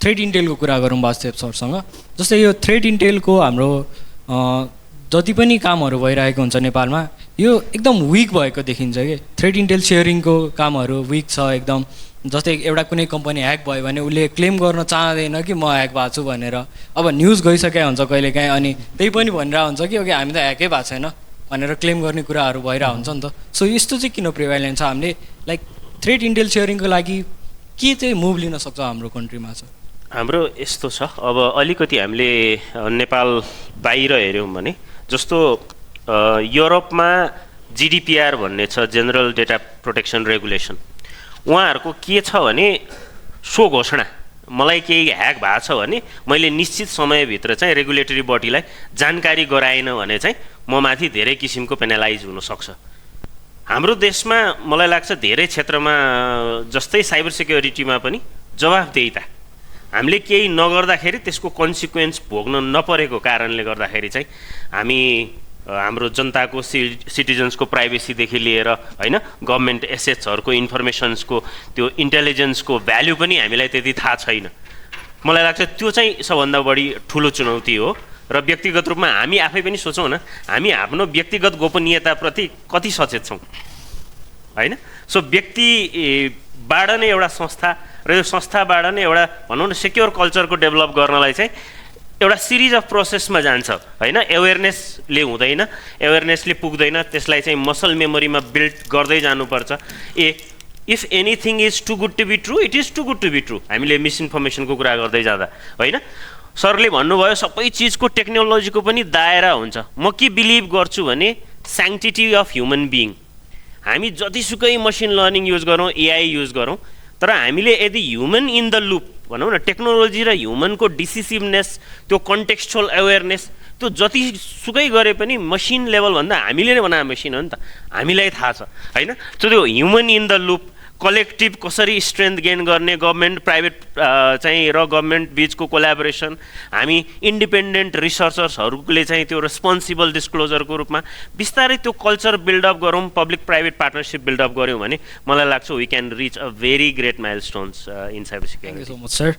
Thread इन्टेलको कुरा गरौँ वास्तव सरसँग, जस्तै यो थ्रेड इन्टेलको हाम्रो जति पनि कामहरू भइरहेको हुन्छ नेपालमा यो एकदम विक भएको देखिन्छ कि थ्रेड इन्टेल सेयरिङको कामहरू विक छ एकदम। जस्तै एउटा कुनै कम्पनी ह्याक भयो भने उसले क्लेम गर्न चाहँदैन कि म ह्याक भएको छु भनेर, अब न्युज गइसकेको हुन्छ कहिलेकाहीँ, अनि त्यही पनि भनिरहेको हुन्छ कि ओके हामी त ह्याकै भएको छैन भनेर क्लेम गर्ने कुराहरू भइरहेको हुन्छ नि त। सो यस्तो चाहिँ किन प्रिभाइलेन्ट छ? हामीले लाइक थ्रेड इन्टेल सेयरिङको लागि के चाहिँ मुभ लिन सक्छ हाम्रो कन्ट्रीमा छ? हाम्रो यस्तो छ, अब अलिकति हामीले नेपाल बाहिर हेऱ्यौँ भने जस्तो युरोपमा GDPR भन्ने छ, जेनरल डेटा प्रोटेक्सन रेगुलेसन। उहाँहरूको के छ भने सो घोषणा, मलाई केही ह्याक भएको छ भने मैले निश्चित समयभित्र चाहिँ रेगुलेटरी बडीलाई जानकारी गराएन भने चाहिँ म माथि धेरै किसिमको पेनलाइज हुनसक्छ। हाम्रो देशमा मलाई लाग्छ धेरै क्षेत्रमा जस्तै साइबर सिक्योरिटीमा पनि जवाफदेहिता, हामीले केही नगर्दाखेरि त्यसको कन्सिक्वेन्स भोग्न नपरेको कारणले गर्दाखेरि चाहिँ हामी हाम्रो जनताको सिटिजन्सको प्राइभेसीदेखि लिएर होइन गभर्मेन्ट एसेट्सहरूको इन्फर्मेसन्सको त्यो इन्टेलिजेन्सको भ्याल्यु पनि हामीलाई त्यति थाहा छैन। मलाई लाग्छ त्यो चाहिँ सबभन्दा बढी ठुलो चुनौती हो। र व्यक्तिगत रूपमा हामी आफै पनि सोचौँ न, हामी आफ्नो व्यक्तिगत गोपनीयताप्रति कति सचेत छौँ होइन? सो व्यक्तिबाट नै एउटा संस्था र यो संस्थाबाट नै एउटा भनौँ न सेक्योर कल्चरको डेभलप गर्नलाई चाहिँ एउटा सिरिज अफ प्रोसेसमा जान्छ होइन? एवेरनेसले हुँदैन, एवेरनेसले पुग्दैन, त्यसलाई चाहिँ मसल मेमोरीमा बिल्ड गर्दै जानुपर्छ। If anything is too good to be true, it is too good to be true. हामीले मिसइन्फर्मेसनको कुरा गर्दै जाँदा होइन, सरले भन्नुभयो सबै चिजको टेक्नोलोजीको पनि दायरा हुन्छ। म के बिलिभ गर्छु भने स्याङ्क्टिटी अफ ह्युमन बिइङ, हामी जतिसुकै मसिन लर्निङ युज गरौँ, AI युज गरौँ, तर हामीले यदि ह्युमन इन द लुप भनौँ न, टेक्नोलोजी र ह्युमनको डिसिसिभनेस, त्यो कन्टेक्स्चुअल अवेरनेस, त्यो जतिसुकै गरे पनि मसिन लेभलभन्दा हामीले नै बनाएको मसिन हो नि त, हामीलाई थाहा छ होइन? सो त्यो human in the loop collective कसरी स्ट्रेन्थ गेन गर्ने, गभर्मेन्ट प्राइभेट चाहिँ र गभर्मेन्ट बिचको कोलाबोरेसन, हामी इन्डिपेन्डेन्ट रिसर्चर्सहरूले चाहिँ त्यो रेस्पोन्सिबल डिस्क्लोजरको रूपमा बिस्तारै त्यो कल्चर बिल्डअप गरौँ, पब्लिक प्राइभेट पार्टनरसिप बिल्डअप गऱ्यौँ भने मलाई लाग्छ we can reach a very great milestones in cyber security. Thank you so much sir.